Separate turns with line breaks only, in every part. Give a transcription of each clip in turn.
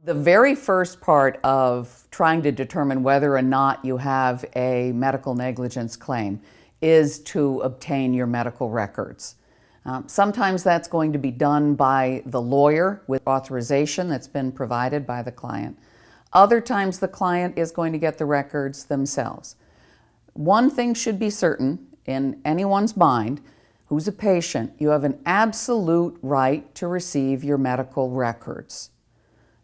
The very first part of trying to determine whether or not you have a medical negligence claim is to obtain your medical records. Sometimes that's going to be done by the lawyer with authorization that's been provided by the client. Other times the client is going to get the records themselves. One thing should be certain in anyone's mind who's a patient: you have an absolute right to receive your medical records.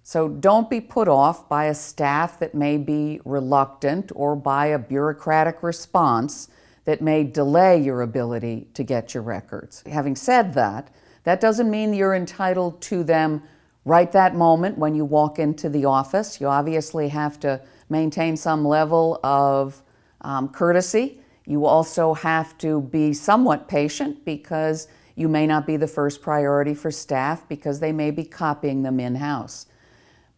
So don't be put off by a staff that may be reluctant or by a bureaucratic response that may delay your ability to get your records. Having said that, that doesn't mean you're entitled to them right that moment when you walk into the office. You obviously have to maintain some level of courtesy. You also have to be somewhat patient because you may not be the first priority for staff because they may be copying them in-house.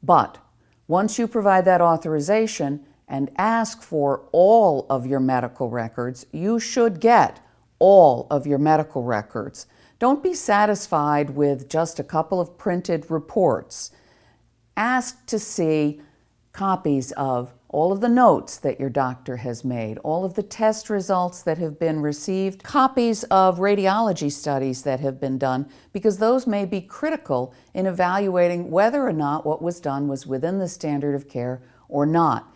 But once you provide that authorization and ask for all of your medical records, you should get all of your medical records. Don't be satisfied with just a couple of printed reports. Ask to see copies of all of the notes that your doctor has made, all of the test results that have been received, copies of radiology studies that have been done, because those may be critical in evaluating whether or not what was done was within the standard of care or not.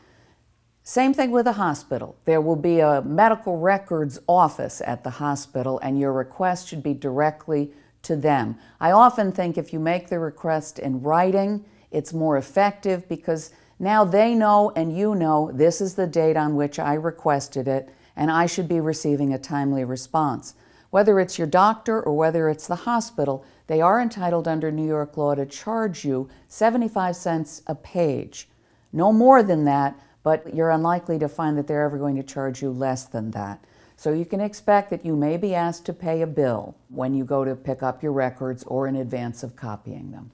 Same thing with a hospital. There will be a medical records office at the hospital, and your request should be directly to them. I often think if you make the request in writing, it's more effective because now they know and you know this is the date on which I requested it, and I should be receiving a timely response. Whether it's your doctor or whether it's the hospital, they are entitled under New York law to charge you 75 cents a page. No more than that, but you're unlikely to find that they're ever going to charge you less than that. So you can expect that you may be asked to pay a bill when you go to pick up your records or in advance of copying them.